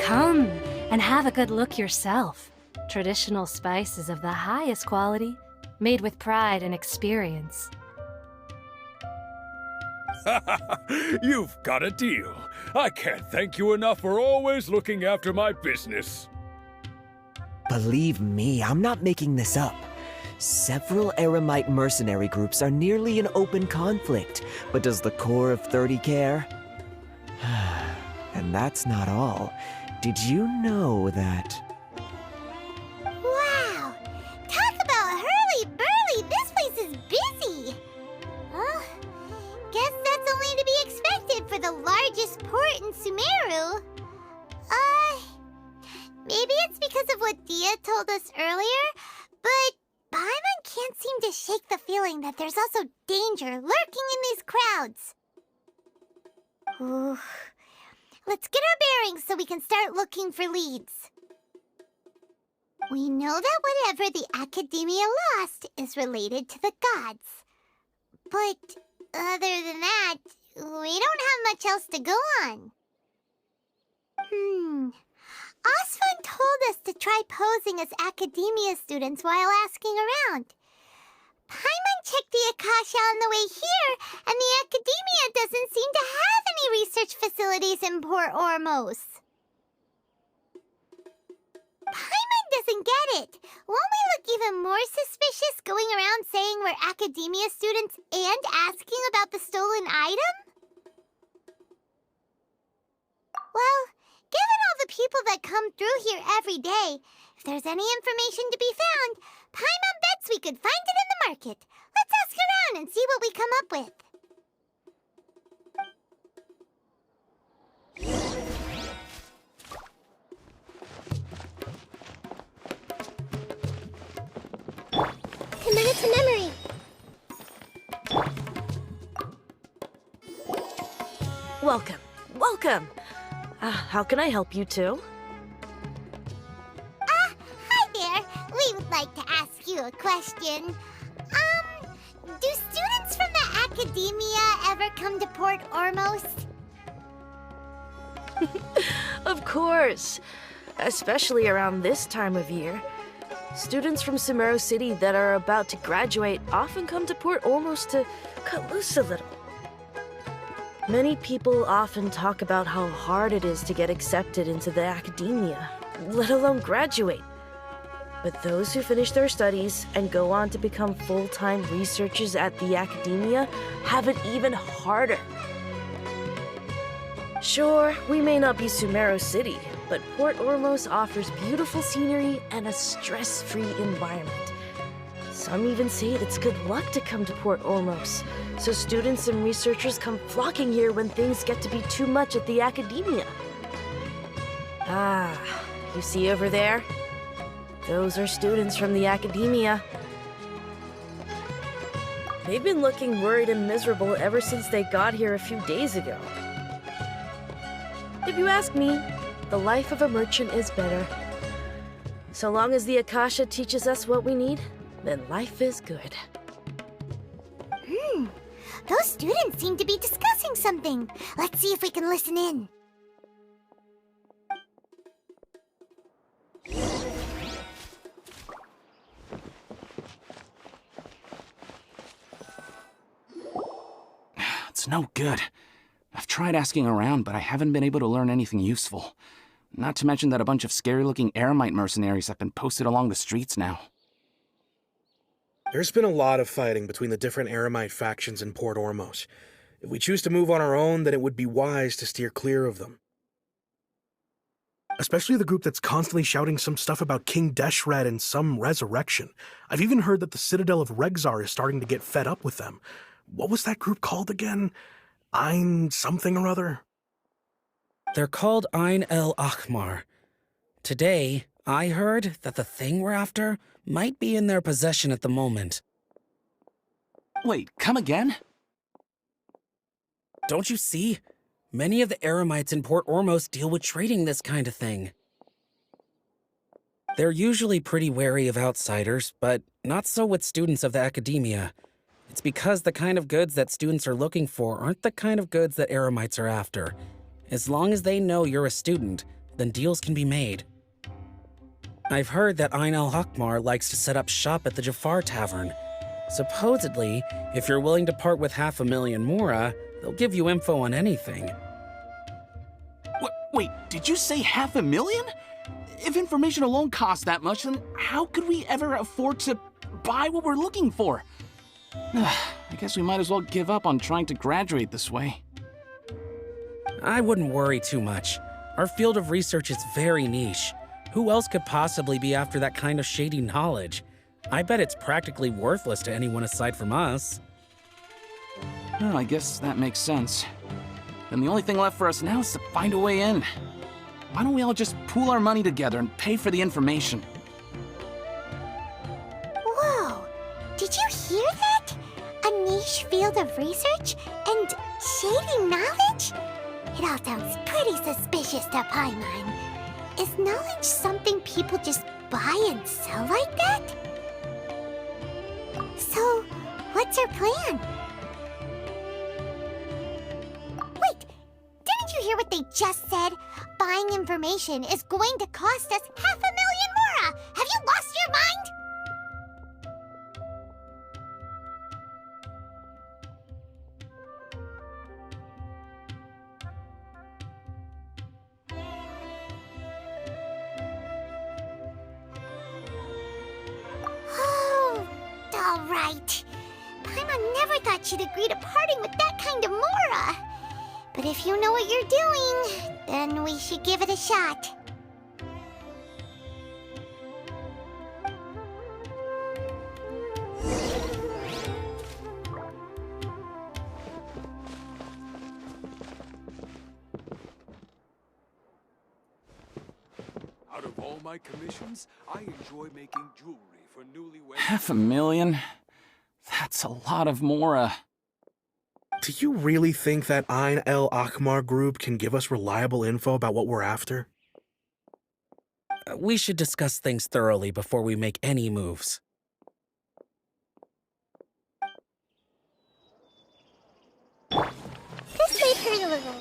Come and have a good look yourself. Traditional spices of the highest quality, made with pride and experience. You've got a deal. I can't thank you enough for always looking after my business. Believe me, I'm not making this up. Several Eremite mercenary groups are nearly in open conflict, but does the core of 30 care? And that's not all. Did you know that... Wow! Talk about hurly-burly! This place is busy! Well, guess that's only to be expected for the largest port in Sumeru. Maybe it's because of what Dia told us earlier, but Paimon can't seem to shake the feeling that there's also danger lurking in these crowds. Ooh. Let's get our bearings so we can start looking for leads. We know that whatever the Akademiya lost is related to the gods. But other than that, we don't have much else to go on. Osvan told us to try posing as Akademiya students while asking around. Paimon checked the akasha on the way here, and the Akademiya doesn't seem to have any research facilities in Port Ormos. Paimon doesn't get it. Won't we look even more suspicious going around saying we're Akademiya students and asking about the stolen item? Well, given all the people that come through here every day, if there's any information to be found, Paimon bets we could find it in the market. Let's ask around and see what we come up with. Commit it to memory. Welcome, welcome. How can I help you two? Hi there. We would like to ask you a question. Do students from the Akademiya ever come to Port Ormos? Of course, especially around this time of year. Students from Sumeru City that are about to graduate often come to Port Ormos to cut loose a little. Many people often talk about how hard it is to get accepted into the Akademiya, let alone graduate. But those who finish their studies and go on to become full-time researchers at the Akademiya have it even harder. Sure, we may not be Sumeru City, but Port Ormos offers beautiful scenery and a stress-free environment. Some even say it's good luck to come to Port Ormos, so students and researchers come flocking here when things get to be too much at the Akademiya. Ah, you see over there? Those are students from the Akademiya. They've been looking worried and miserable ever since they got here a few days ago. If you ask me, the life of a merchant is better. So long as the akasha teaches us what we need, then life is good. Those students seem to be discussing something. Let's see if we can listen in. It's no good. I've tried asking around, but I haven't been able to learn anything useful. Not to mention that a bunch of scary-looking Eremite mercenaries have been posted along the streets now. There's been a lot of fighting between the different Eremite factions in Port Ormos. If we choose to move on our own, then it would be wise to steer clear of them. Especially the group that's constantly shouting some stuff about King Deshret and some resurrection. I've even heard that the Citadel of Regzar is starting to get fed up with them. What was that group called again? Ein something or other? They're called al-ahmar. Today, I heard that the thing we're after might be in their possession at the moment. Wait, come again? Don't you see? Many of the eremites in Port Ormos deal with trading this kind of thing. They're usually pretty wary of outsiders, but not so with students of the Akademiya. It's because the kind of goods that students are looking for aren't the kind of goods that eremites are after. As long as they know you're a student, then deals can be made. I've heard that al-ahmar likes to set up shop at the Djafar Tavern. Supposedly, if you're willing to part with 500,000 mora, they'll give you info on anything. Wait, did you say 500,000? If information alone costs that much, then how could we ever afford to buy what we're looking for? I guess we might as well give up on trying to graduate this way. I wouldn't worry too much. Our field of research is very niche. Who else could possibly be after that kind of shady knowledge? I bet it's practically worthless to anyone aside from us. Well, I guess that makes sense. Then the only thing left for us now is to find a way in. Why don't we all just pool our money together and pay for the information? Whoa! Did you hear that? A niche field of research and shady knowledge? It all sounds pretty suspicious to Paimon. Is knowledge something people just buy and sell like that? So, what's our plan? Wait, didn't you hear what they just said? Buying information is going to cost us 500,000 mora! Have you lost your mind? All right. Paimon never thought she'd agree to parting with that kind of mora. But if you know what you're doing, then we should give it a shot. Out of all my commissions, I enjoy making jewelry for newlyweds. 500,000? That's a lot of mora. Do you really think that al-ahmar group can give us reliable info about what we're after? We should discuss things thoroughly before we make any moves. This may hurt a little.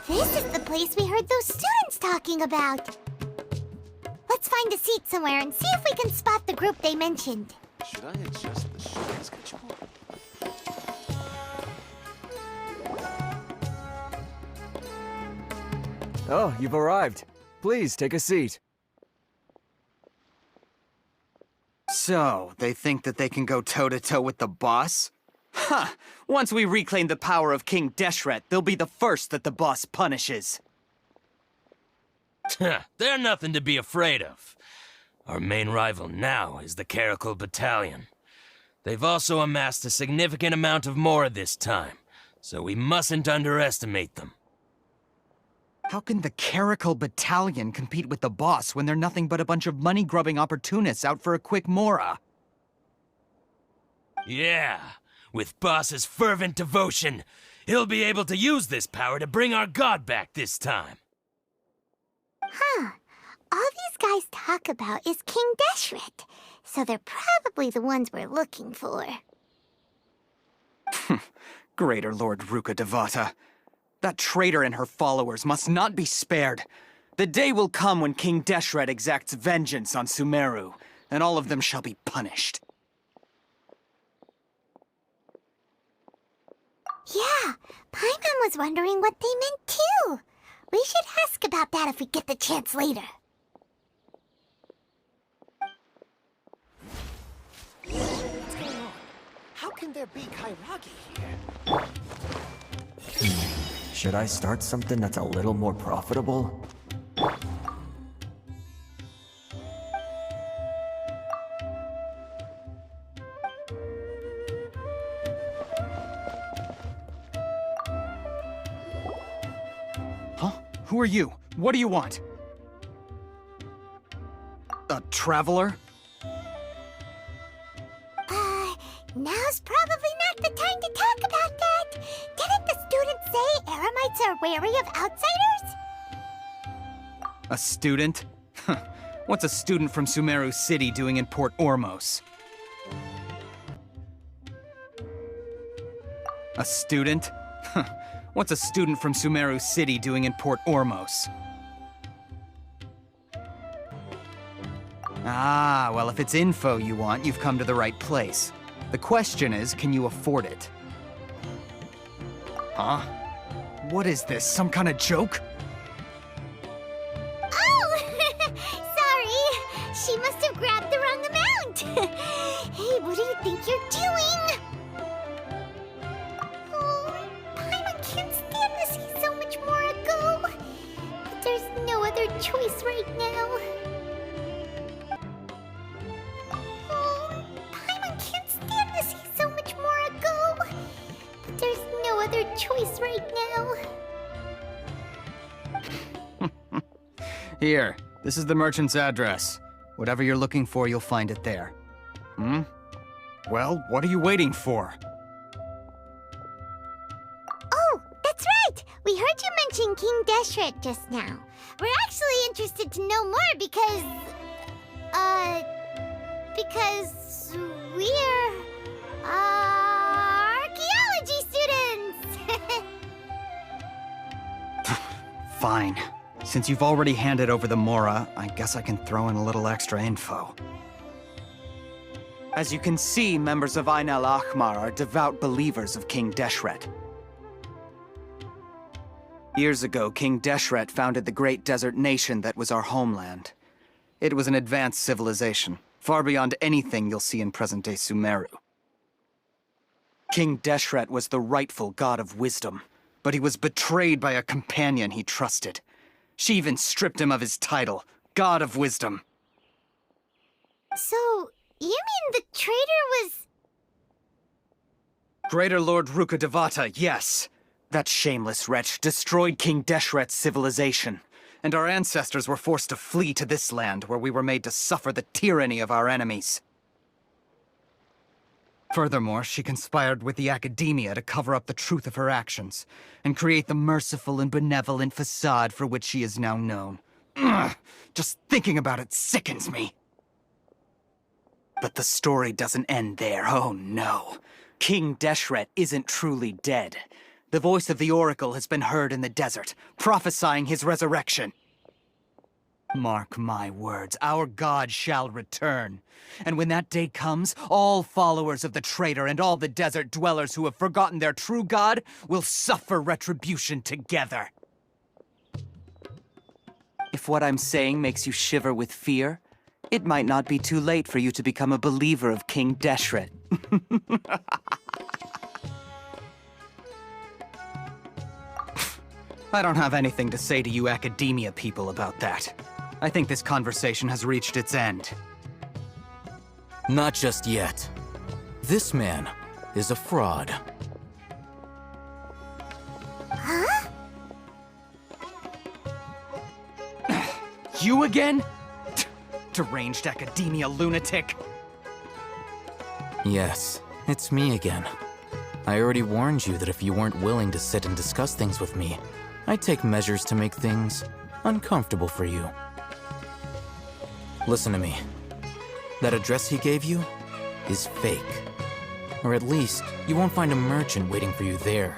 This is the place we heard those students talking about. Let's find a seat somewhere and see if we can spot the group they mentioned. Should I adjust the shooting schedule? Oh, you've arrived. Please, take a seat. So, they think that they can go toe-to-toe with the boss? Huh! Once we reclaim the power of King Deshret, they'll be the first that the boss punishes. They're nothing to be afraid of. Our main rival now is the Caracal Battalion. They've also amassed a significant amount of mora this time, so we mustn't underestimate them. How can the Caracal Battalion compete with the boss when they're nothing but a bunch of money-grubbing opportunists out for a quick mora? Yeah, with boss's fervent devotion, he'll be able to use this power to bring our god back this time. Huh. All these guys talk about is King Deshret, so they're probably the ones we're looking for. Greater Lord Rukkhadevata. That traitor and her followers must not be spared. The day will come when King Deshret exacts vengeance on Sumeru, and all of them shall be punished. Yeah, Paimon was wondering what they meant too. We should ask about that if we get the chance later. What's going on? How can there be Kairagi here? Should I start something that's a little more profitable? Who are you? What do you want? A traveler? Now's probably not the time to talk about that. Didn't the students say eremites are wary of outsiders? A student? What's a student from Sumeru City doing in Port Ormos? A student? What's a student from Sumeru City doing in Port Ormos? Ah, well, if it's info you want, you've come to the right place. The question is, can you afford it? Huh? What is this, some kind of joke? Oh! Sorry! She must have grabbed the wrong amount! Hey, what do you think you're doing? Oh, Paimon can't stand to see so much more go. But there's no other choice right now. Oh, Paimon can't stand to see so much more go. But there's no other choice right now. Here, this is the merchant's address. Whatever you're looking for, you'll find it there. Hmm? Well, what are you waiting for? Oh, that's right! We heard you mention King Deshret just now. We're actually interested to know more because we're, archaeology students! Fine. Since you've already handed over the Mora, I guess I can throw in a little extra info. As you can see, members of al-ahmar are devout believers of King Deshret. Years ago, King Deshret founded the great desert nation that was our homeland. It was an advanced civilization, far beyond anything you'll see in present-day Sumeru. King Deshret was the rightful god of wisdom, but he was betrayed by a companion he trusted. She even stripped him of his title, God of Wisdom. So, you mean the traitor was... Greater Lord Rukkhadevata, yes. That shameless wretch destroyed King Deshret's civilization, and our ancestors were forced to flee to this land where we were made to suffer the tyranny of our enemies. Furthermore, she conspired with the Akademiya to cover up the truth of her actions, and create the merciful and benevolent facade for which she is now known. Ugh, just thinking about it sickens me. But the story doesn't end there, oh no. King Deshret isn't truly dead. The voice of the Oracle has been heard in the desert, prophesying his resurrection. Mark my words, our god shall return. And when that day comes, all followers of the traitor and all the desert dwellers who have forgotten their true god will suffer retribution together. If what I'm saying makes you shiver with fear, it might not be too late for you to become a believer of King Deshret. I don't have anything to say to you Akademiya people about that. I think this conversation has reached its end. Not just yet. This man is a fraud. Huh? You again? Deranged Akademiya lunatic. Yes, it's me again. I already warned you that if you weren't willing to sit and discuss things with me, I'd take measures to make things uncomfortable for you. Listen to me. That address he gave you is fake. Or at least, you won't find a merchant waiting for you there.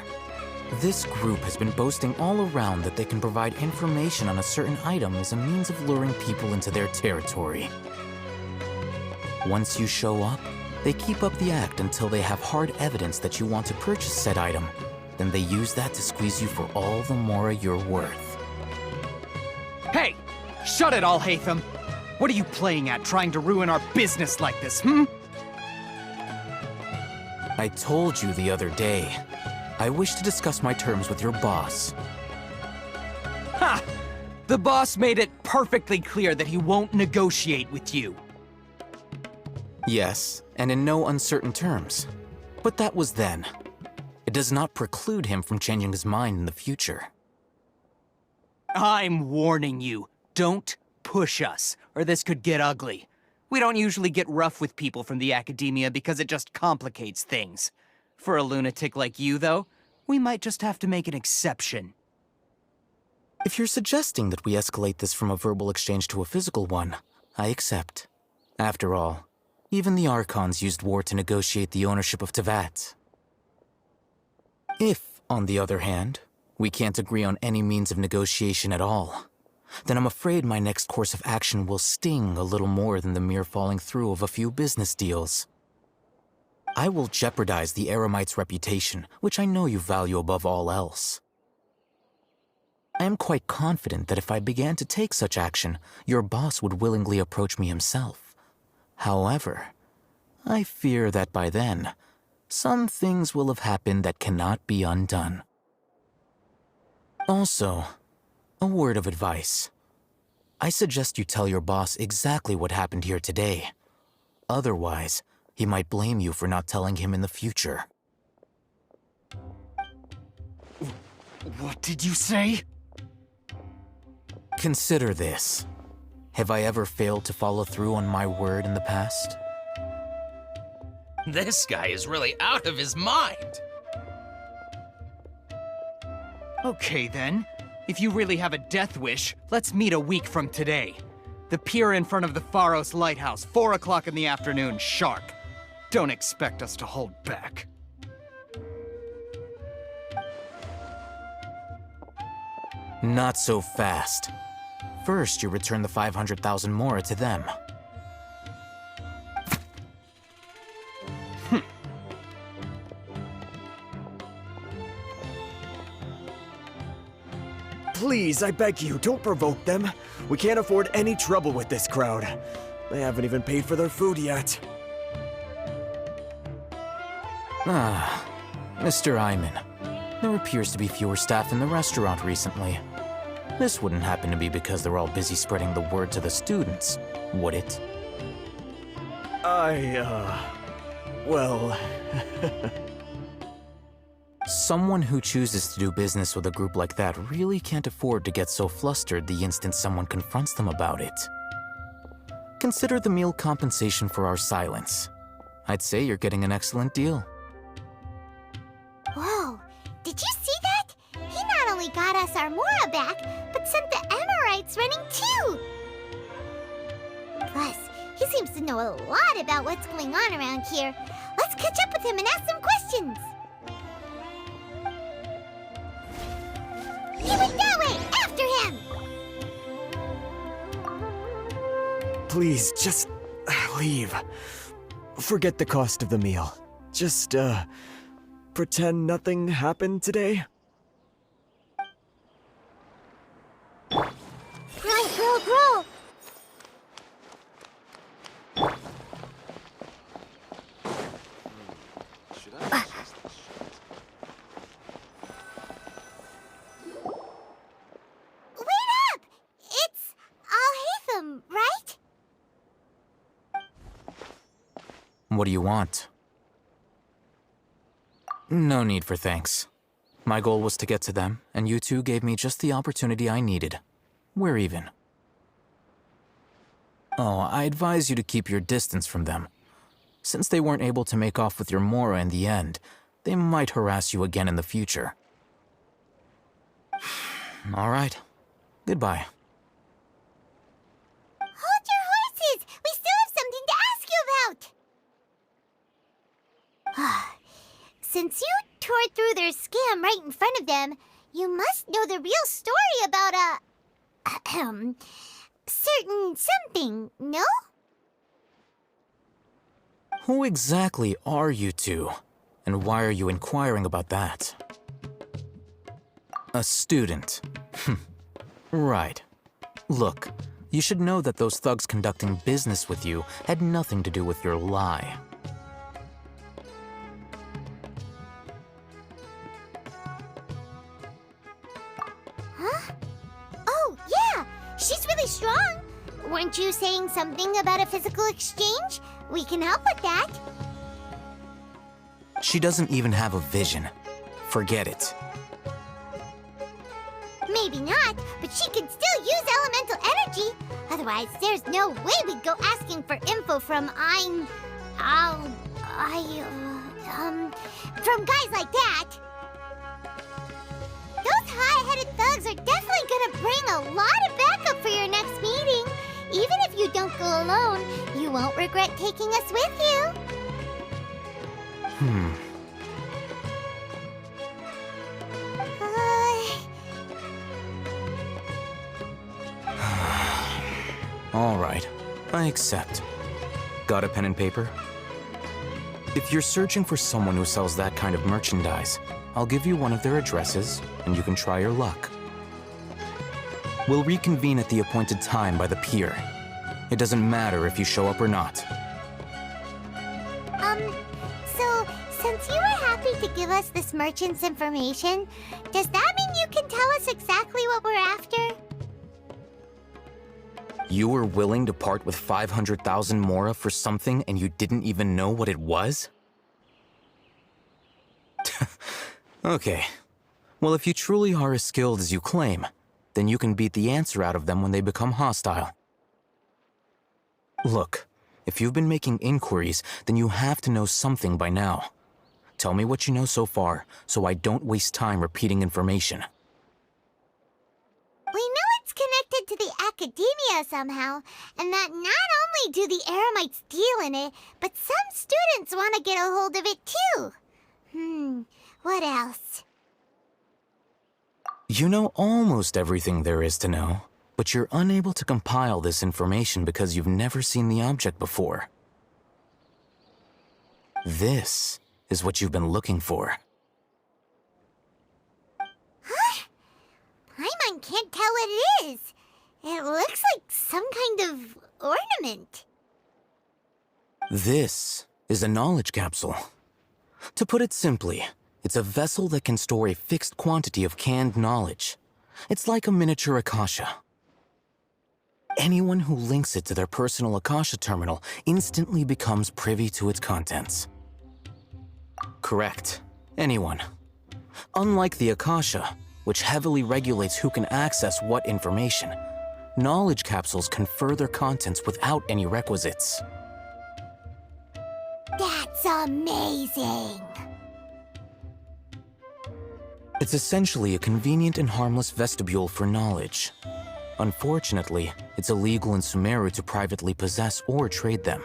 This group has been boasting all around that they can provide information on a certain item as a means of luring people into their territory. Once you show up, they keep up the act until they have hard evidence that you want to purchase said item. Then they use that to squeeze you for all the Mora you're worth. Hey! Shut it, alhaitham! What are you playing at, trying to ruin our business like this, hmm? I told you the other day. I wish to discuss my terms with your boss. Ha! The boss made it perfectly clear that he won't negotiate with you. Yes, and in no uncertain terms. But that was then. It does not preclude him from changing his mind in the future. I'm warning you. Don't push us, or this could get ugly. We don't usually get rough with people from the Akademiya because it just complicates things. For a lunatic like you, though, we might just have to make an exception. If you're suggesting that we escalate this from a verbal exchange to a physical one, I accept. After all, even the Archons used war to negotiate the ownership of Teyvat. If, on the other hand, we can't agree on any means of negotiation at all, then I'm afraid my next course of action will sting a little more than the mere falling through of a few business deals. I will jeopardize the eremites' reputation, which I know you value above all else. I am quite confident that if I began to take such action, your boss would willingly approach me himself. However, I fear that by then, some things will have happened that cannot be undone. Also, a word of advice. I suggest you tell your boss exactly what happened here today. Otherwise, he might blame you for not telling him in the future. What did you say? Consider this. Have I ever failed to follow through on my word in the past? This guy is really out of his mind. Okay then. If you really have a death wish, let's meet a week from today. The pier in front of the Pharos lighthouse, 4 o'clock in the afternoon, sharp. Don't expect us to hold back. Not so fast. First, you return the 500,000 mora to them. Please, I beg you, don't provoke them. We can't afford any trouble with this crowd. They haven't even paid for their food yet. Ah, Mr. Iman. There appears to be fewer staff in the restaurant recently. This wouldn't happen to be because they're all busy spreading the word to the students, would it? Well... Someone who chooses to do business with a group like that really can't afford to get so flustered the instant someone confronts them about it. Consider the meal compensation for our silence. I'd say you're getting an excellent deal. Whoa, did you see that? He not only got us our Mora back, but sent the Amorites running too! Plus, he seems to know a lot about what's going on around here. Let's catch up with him and ask some questions! He went that way! After him! Please, just leave. Forget the cost of the meal. Just, pretend nothing happened today. Grow! Should I adjust this shit? Wait up! It's Alhaitham, right? What do you want? No need for thanks. My goal was to get to them, and you two gave me just the opportunity I needed. We're even. Oh, I advise you to keep your distance from them. Since they weren't able to make off with your Mora in the end, they might harass you again in the future. All right. Goodbye. Hold your horses! We still have something to ask you about! Since you tore through their scam right in front of them, you must know the real story about certain something, no? Who exactly are you two? And why are you inquiring about that? A student. Right. Look, you should know that those thugs conducting business with you had nothing to do with your lie. Huh? Oh, yeah! She's really strong! Weren't you saying something about a physical exchange? We can help with that. She doesn't even have a vision. Forget it. Maybe maybe not, but she could still use elemental energy. Otherwise, there's no way we'd go asking for info from from guys like that. Those high-headed thugs are definitely gonna bring a lot of backup for your next meeting. Even if you don't go alone, you won't regret taking us with you. All right, I accept. Got a pen and paper? If you're searching for someone who sells that kind of merchandise, I'll give you one of their addresses, and you can try your luck. We'll reconvene at the appointed time by the pier. It doesn't matter if you show up or not. So, since you were happy to give us this merchant's information, does that mean you can tell us exactly what we're after? You were willing to part with 500,000 mora for something and you didn't even know what it was? Okay. Well, if you truly are as skilled as you claim, then you can beat the answer out of them when they become hostile. Look, if you've been making inquiries, then you have to know something by now. Tell me what you know so far, so I don't waste time repeating information. We know it's connected to the Akademiya somehow, and that not only do the eremites deal in it, but some students want to get a hold of it too. What else? You know almost everything there is to know, but you're unable to compile this information because you've never seen the object before. This is what you've been looking for. Paimon can't tell what it is. It looks like some kind of ornament. This is a knowledge capsule. To put it simply, it's a vessel that can store a fixed quantity of canned knowledge. It's like a miniature akasha. Anyone who links it to their personal akasha terminal instantly becomes privy to its contents. Correct. Anyone. Unlike the akasha, which heavily regulates who can access what information, knowledge capsules confer their contents without any requisites. That's amazing! It's essentially a convenient and harmless vestibule for knowledge. Unfortunately, it's illegal in Sumeru to privately possess or trade them.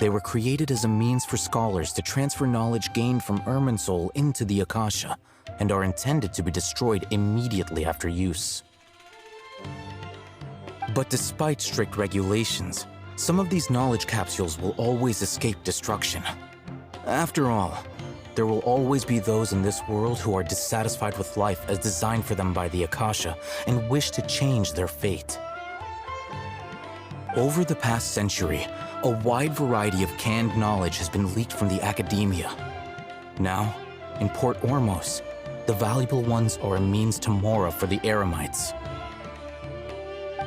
They were created as a means for scholars to transfer knowledge gained from irminsul into the akasha, and are intended to be destroyed immediately after use. But despite strict regulations, some of these knowledge capsules will always escape destruction. After all, there will always be those in this world who are dissatisfied with life as designed for them by the akasha and wish to change their fate. Over the past century, a wide variety of canned knowledge has been leaked from the Akademiya. Now, in Port Ormos, the valuable ones are a means to mora for the eremites.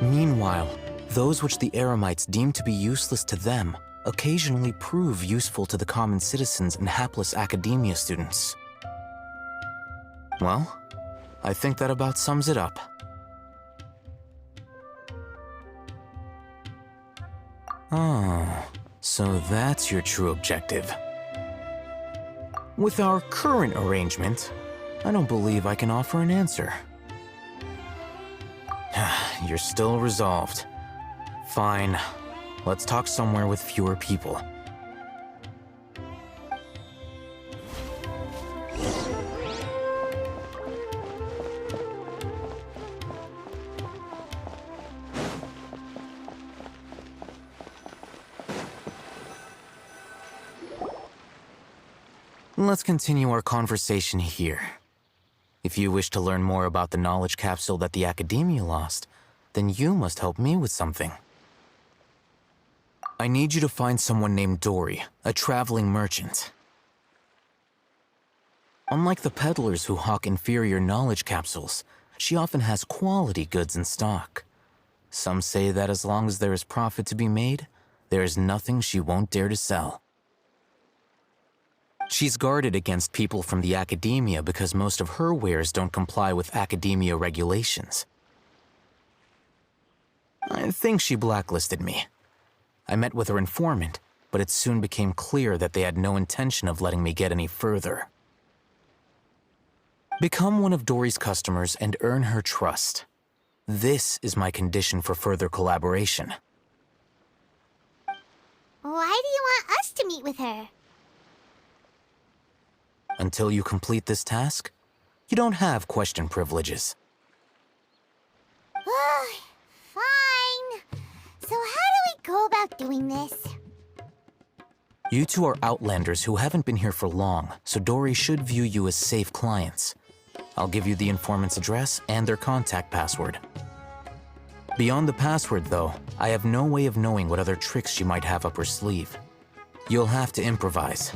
Meanwhile, those which the eremites deem to be useless to them occasionally prove useful to the common citizens and hapless Akademiya students. Well, I think that about sums it up. Oh, so that's your true objective. With our current arrangement, I don't believe I can offer an answer. You're still resolved. Fine. Let's talk somewhere with fewer people. Let's continue our conversation here. If you wish to learn more about the knowledge capsule that the Akademiya lost, then you must help me with something. I need you to find someone named Dori, a traveling merchant. Unlike the peddlers who hawk inferior knowledge capsules, she often has quality goods in stock. Some say that as long as there is profit to be made, there is nothing she won't dare to sell. She's guarded against people from the Akademiya because most of her wares don't comply with Akademiya regulations. I think she blacklisted me. I met with her informant, but it soon became clear that they had no intention of letting me get any further. Become one of Dori's customers and earn her trust. This is my condition for further collaboration. Why do you want us to meet with her? Until you complete this task, you don't have question privileges. Fine. So how do we go about doing this? You two are outlanders who haven't been here for long, so Dori should view you as safe clients. I'll give you the informant's address and their contact password. Beyond the password, though, I have no way of knowing what other tricks she might have up her sleeve. You'll have to improvise.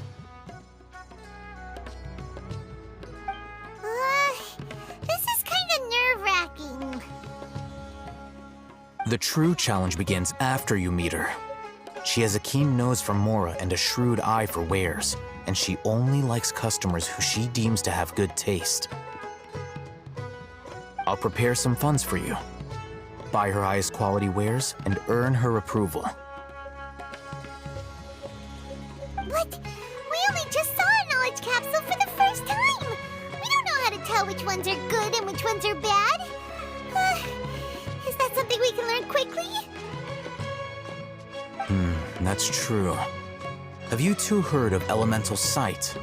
This is kind of nerve-wracking. The true challenge begins after you meet her. She has a keen nose for Mora and a shrewd eye for wares, and she only likes customers who she deems to have good taste. I'll prepare some funds for you. Buy her highest quality wares and earn her approval. What? We only just saw a knowledge capsule for the first time! We don't know how to tell which ones are good and which ones are bad. Is that something we can learn quickly? That's true. Have you two heard of elemental sight?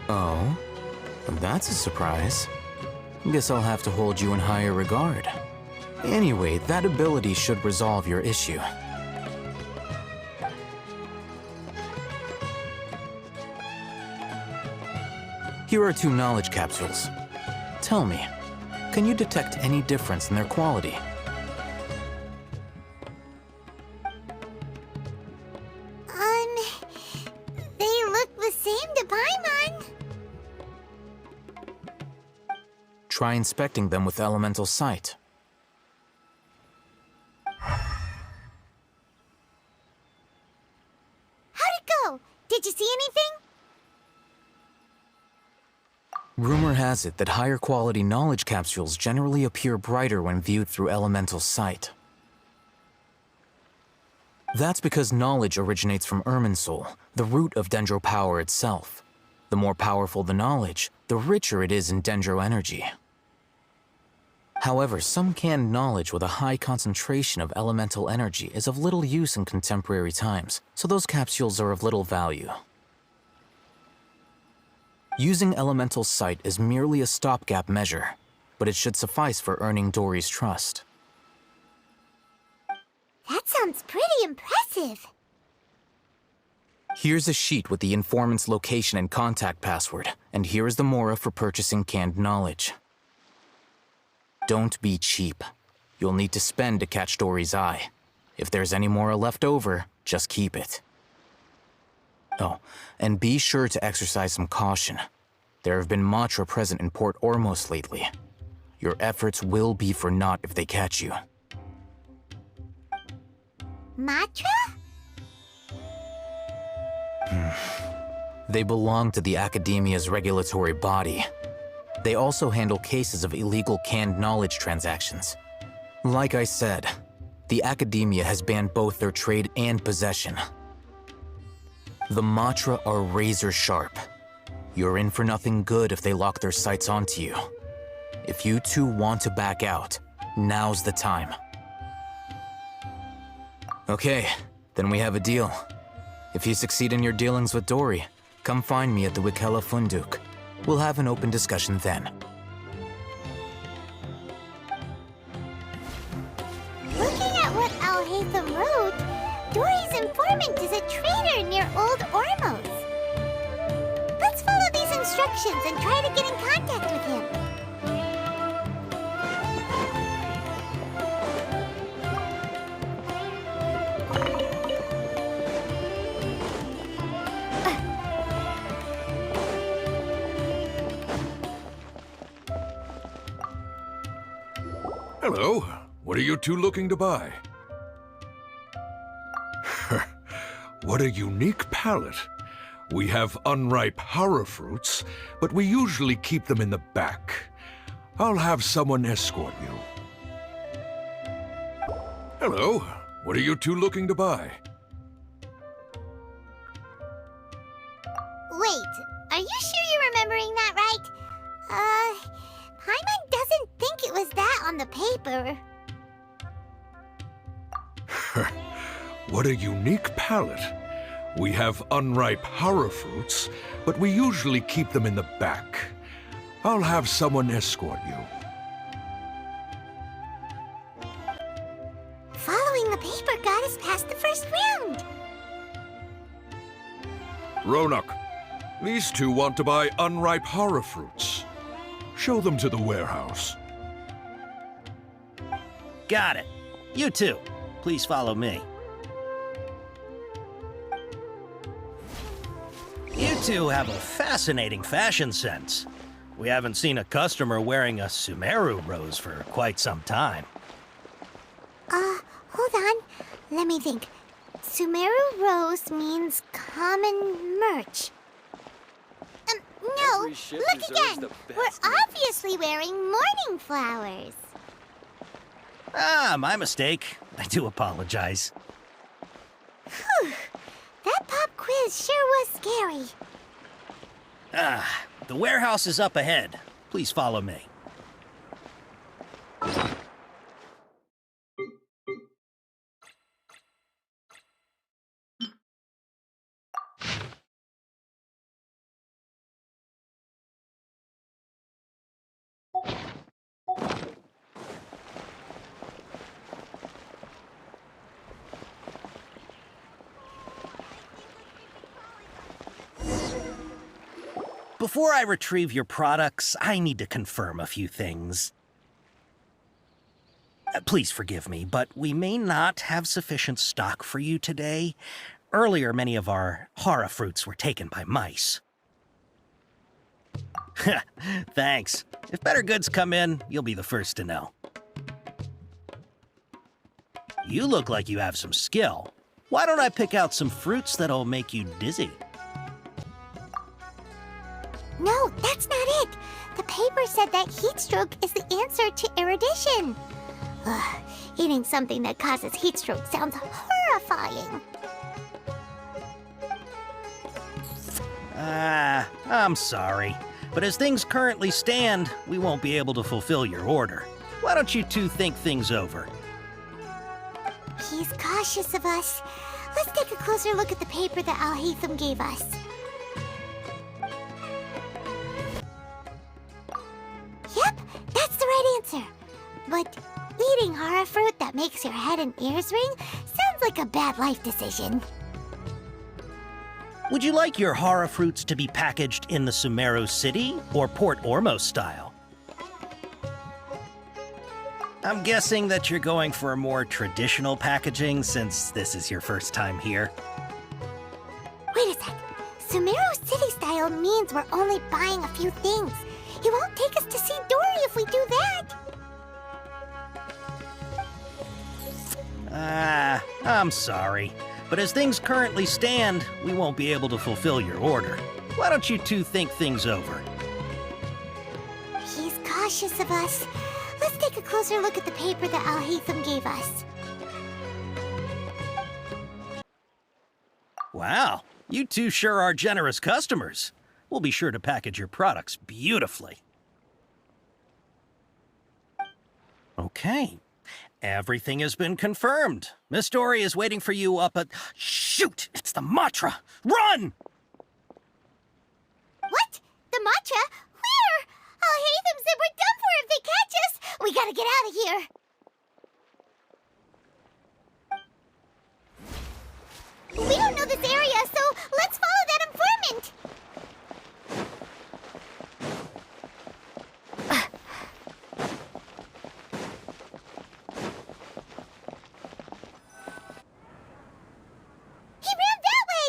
Oh? That's a surprise. Guess I'll have to hold you in higher regard. Anyway, that ability should resolve your issue. Here are 2 knowledge capsules. Tell me, can you detect any difference in their quality? They look the same to Paimon. Try inspecting them with elemental sight. How'd it go? Did you see anything? Rumor has it that higher quality knowledge capsules generally appear brighter when viewed through elemental sight. That's because knowledge originates from irminsul, the root of dendro power itself. The more powerful the knowledge, the richer it is in dendro energy. However, some canned knowledge with a high concentration of elemental energy is of little use in contemporary times, so those capsules are of little value. Using elemental sight is merely a stopgap measure, but it should suffice for earning Dori's trust. That sounds pretty impressive. Here's a sheet with the informant's location and contact password, and here is the mora for purchasing canned knowledge. Don't be cheap. You'll need to spend to catch Dori's eye. If there's any mora left over, just keep it. Oh, and be sure to exercise some caution. There have been Matra present in Port Ormos lately. Your efforts will be for naught if they catch you. Matra? They belong to the Akademiya's regulatory body. They also handle cases of illegal canned knowledge transactions. Like I said, the Akademiya has banned both their trade and possession. The Matra are razor sharp. You're in for nothing good if they lock their sights onto you. If you two want to back out, now's the time. Okay, then we have a deal. If you succeed in your dealings with Dori, come find me at the wikala funduq. We'll have an open discussion then. Looking at what Alhaitham wrote, Dori's informant is a trader near Old Ormos. Let's follow these instructions and try to get in contact with him. Hello. What are you two looking to buy? What a unique palette. We have unripe hara fruits, but we usually keep them in the back. I'll have someone escort you. Hello. What are you two looking to buy? Wait, are you sure you're remembering that right? Paimon doesn't think it was that on the paper. What a unique palate. We have unripe hara fruits, but we usually keep them in the back. I'll have someone escort you. Following the paper got us past the first round. Ronak, these two want to buy unripe hara fruits. Show them to the warehouse. Got it. You too. Please follow me. You two have a fascinating fashion sense. We haven't seen a customer wearing a Sumeru rose for quite some time. Hold on. Let me think. Sumeru rose means common merch. No, Every ship look deserves again. the We're best. obviously wearing morning flowers. Ah, my mistake. I do apologize. Whew. That pop quiz sure was scary. Ah, the warehouse is up ahead. Please follow me. Before I retrieve your products, I need to confirm a few things. Please forgive me, but we may not have sufficient stock for you today. Earlier, many of our hara fruits were taken by mice. Thanks. If better goods come in, you'll be the first to know. You look like you have some skill. Why don't I pick out some fruits that'll make you dizzy? No, that's not it. The paper said that heat stroke is the answer to erudition. Ugh, eating something that causes heat stroke sounds horrifying. I'm sorry. But as things currently stand, we won't be able to fulfill your order. Why don't you two think things over? He's cautious of us. Let's take a closer look at the paper that Alhaitham gave us. Yep, that's the right answer. But eating hara fruit that makes your head and ears ring sounds like a bad life decision. Would you like your hara fruits to be packaged in the Sumeru City or Port Ormos style? I'm guessing that you're going for a more traditional packaging since this is your first time here. Wait a sec. Sumeru City style means we're only buying a few things. He won't take us to see Dori if we do that. I'm sorry. But as things currently stand, we won't be able to fulfill your order. Why don't you two think things over? He's cautious of us. Let's take a closer look at the paper that Alhaitham gave us. Wow, you two sure are generous customers. We'll be sure to package your products beautifully. Okay. Everything has been confirmed. Miss Dori is waiting for you up at... Shoot! It's the Matra! Run! What? The Matra? Where? Alhaitham said we're done for if they catch us. We gotta get out of here. We don't know this area, so let's follow that informant. He ran that way.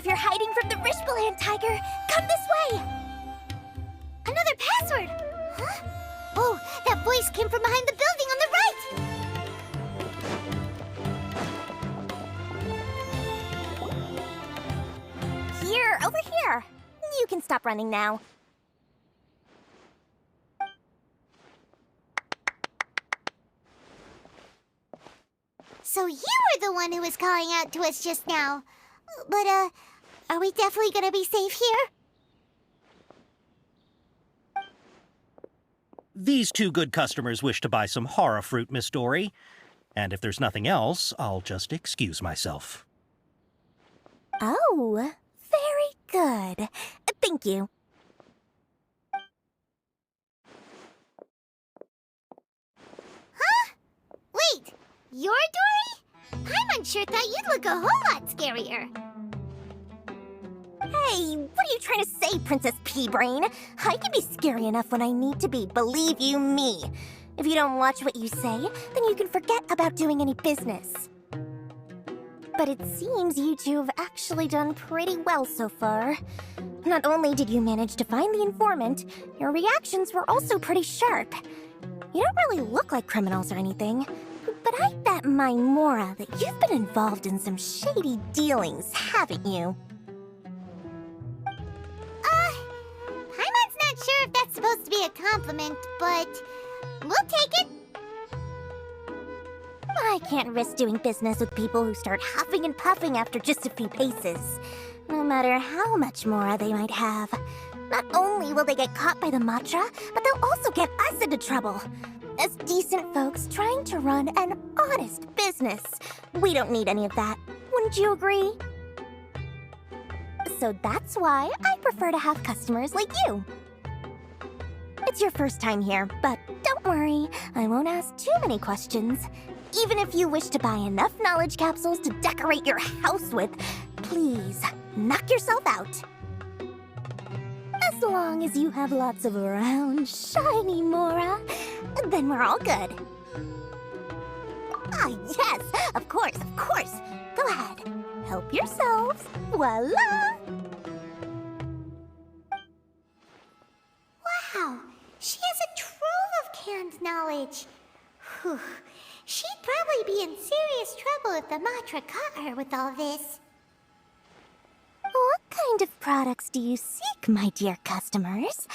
If you're hiding from the Rishbaland tiger, come this way! Another password! Huh? Oh, that voice came from behind the building on the right! Here, over here! You can stop running now. So you were the one who was calling out to us just now. But, are we definitely gonna be safe here? These two good customers wish to buy some horror fruit, Miss Dori. And if there's nothing else, I'll just excuse myself. Oh, very good. Thank you. Huh? Wait, you're Dori? Paimon sure thought you'd look a whole lot scarier. Hey, what are you trying to say, Princess Pea-Brain? I can be scary enough when I need to be, believe you me. If you don't watch what you say, then you can forget about doing any business. But it seems you two have actually done pretty well so far. Not only did you manage to find the informant, your reactions were also pretty sharp. You don't really look like criminals or anything, but I bet my Mora that you've been involved in some shady dealings, haven't you? Paimon's not sure if that's supposed to be a compliment, but we'll take it. I can't risk doing business with people who start huffing and puffing after just a few paces, no matter how much Mora they might have. Not only will they get caught by the Matra, but they'll also get us into trouble. As decent folks trying to run an honest business, we don't need any of that. Wouldn't you agree? So that's why I prefer to have customers like you. It's your first time here, but don't worry, I won't ask too many questions. Even if you wish to buy enough knowledge capsules to decorate your house with, please, knock yourself out. As long as you have lots of round, shiny Mora, then we're all good. Ah, yes, of course, of course. Go ahead, help yourselves. Voila! Wow, she has a trove of canned knowledge. Whew. She'd probably be in serious trouble if the Matra caught her with all this. What kind of products do you seek, my dear customers?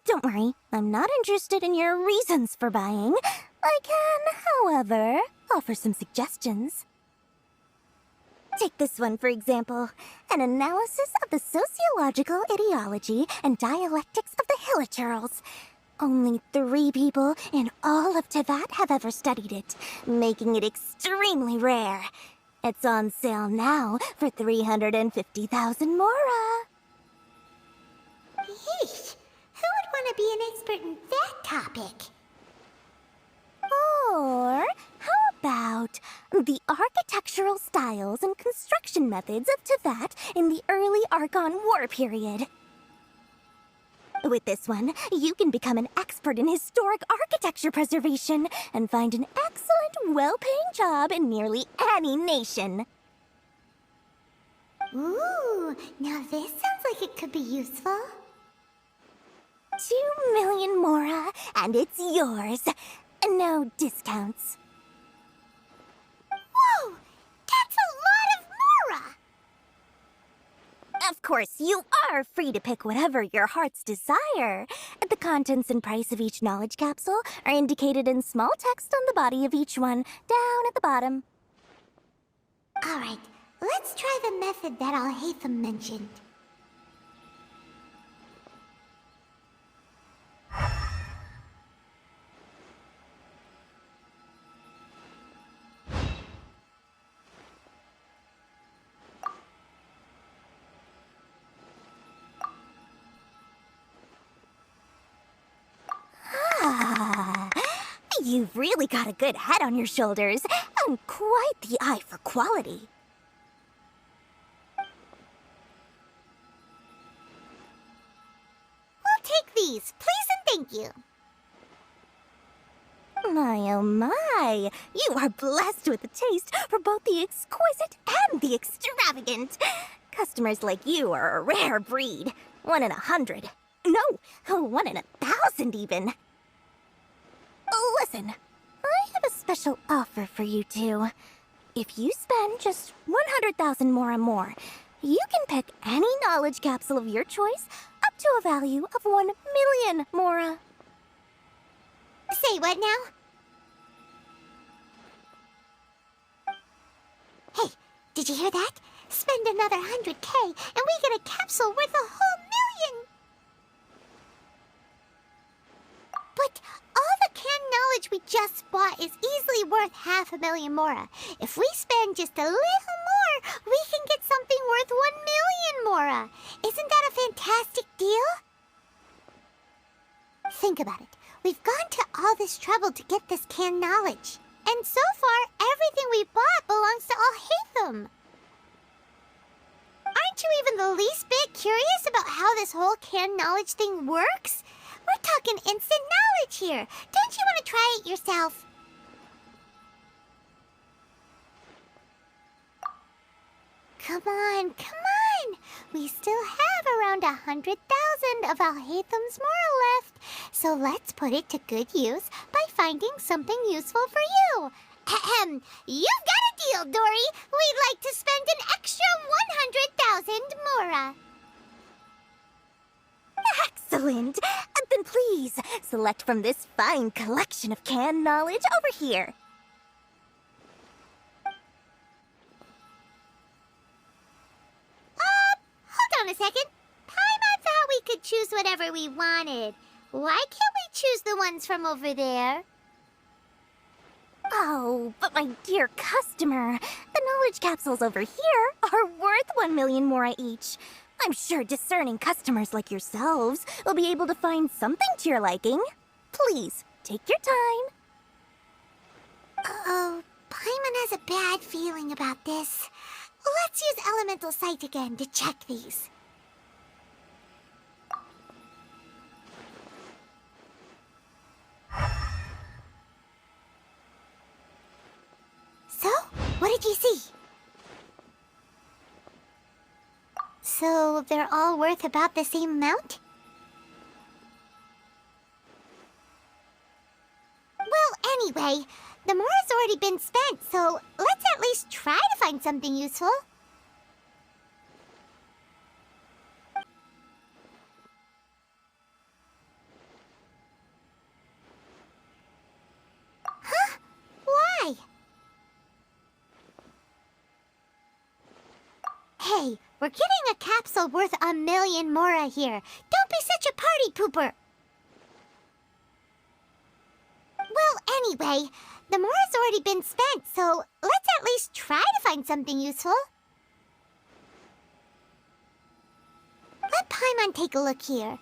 Don't worry, I'm not interested in your reasons for buying. I can, however, offer some suggestions. Take this one, for example. An analysis of the sociological ideology and dialectics of the Hilichurls. Only 3 people in all of Teyvat have ever studied it, making it extremely rare. It's on sale now for 350,000 Mora. Yeesh, who would want to be an expert in that topic? Or how about the architectural styles and construction methods of Teyvat in the early Archon War period? With this one, you can become an expert in historic architecture preservation and find an excellent, well-paying job in nearly any nation. Ooh, now this sounds like it could be useful. 2 million Mora, and it's yours. No discounts. Whoa! That's a lot of Mora! Of course, you are free to pick whatever your heart's desire. The contents and price of each knowledge capsule are indicated in small text on the body of each one, down at the bottom. Alright, let's try the method that Alhaitham mentioned. You've really got a good head on your shoulders, and quite the eye for quality. We'll take these, please and thank you. My oh my, you are blessed with a taste for both the exquisite and the extravagant. Customers like you are a rare breed. 1 in 100. No, 1 in 1,000 even. Listen, I have a special offer for you two. If you spend just 100,000 more, you can pick any knowledge capsule of your choice up to a value of 1 million mora. Say what now? Hey, did you hear that? Spend another 100K and we get a capsule worth a whole million! But all the canned knowledge we just bought is easily worth 500,000 mora. If we spend just a little more, we can get something worth 1 million mora. Isn't that a fantastic deal? Think about it. We've gone to all this trouble to get this canned knowledge. And so far, everything we bought belongs to alhaitham. Aren't you even the least bit curious about how this whole canned knowledge thing works? We're talking instant knowledge here. Don't you want to try it yourself? Come on. We still have around 100,000 of alhaitham's moral left. So let's put it to good use by finding something useful for you. Ahem. You've got a deal, Dori. We'd like to spend an extra 100,000 mora. Excellent! Then please, select from this fine collection of canned knowledge over here. Hold on a second. Paimon thought we could choose whatever we wanted. Why can't we choose the ones from over there? Oh, but my dear customer, the knowledge capsules over here are worth 1 million mora each. I'm sure discerning customers like yourselves will be able to find something to your liking. Please, take your time. Uh-oh, Paimon has a bad feeling about this. Let's use elemental sight again to check these. So, what did you see? So, they're all worth about the same amount? Well, anyway, the mora's already been spent, so let's at least try to find something useful. Huh? Why? Hey, we're getting a capsule worth 1 million mora here. Don't be such a party pooper. Well, anyway, the mora's already been spent, so let's at least try to find something useful. Let Paimon take a look here.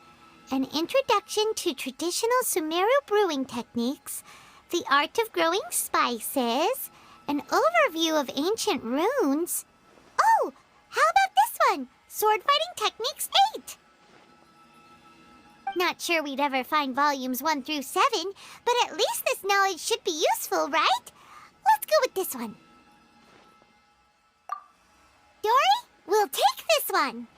An introduction to traditional Sumeru brewing techniques, the art of growing spices, an overview of ancient runes. Oh, how about this one? Sword fighting techniques 8. Not sure we'd ever find volumes 1 through 7, but at least this knowledge should be useful, right? Let's go with this one. Dori, we'll take this one.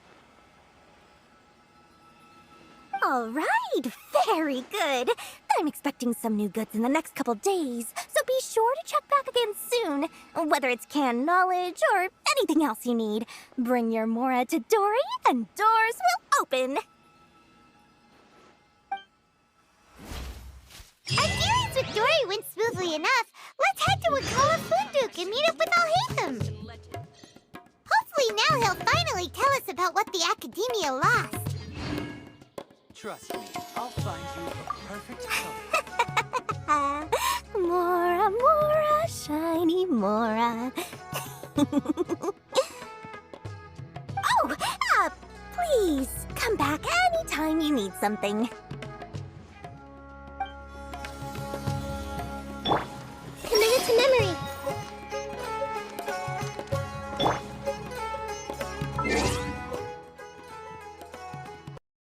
All right, very good. I'm expecting some new goods in the next couple days, so be sure to check back again soon. Whether it's canned knowledge or anything else you need, bring your mora to Dori and doors will open. Our dealings with Dori went smoothly enough. Let's head to wikala funduq and meet up with alhaitham. Hopefully now he'll finally tell us about what the Akademiya lost. Trust me, I'll find you a perfect color. Mora, mora, shiny mora. Oh, please come back anytime you need something.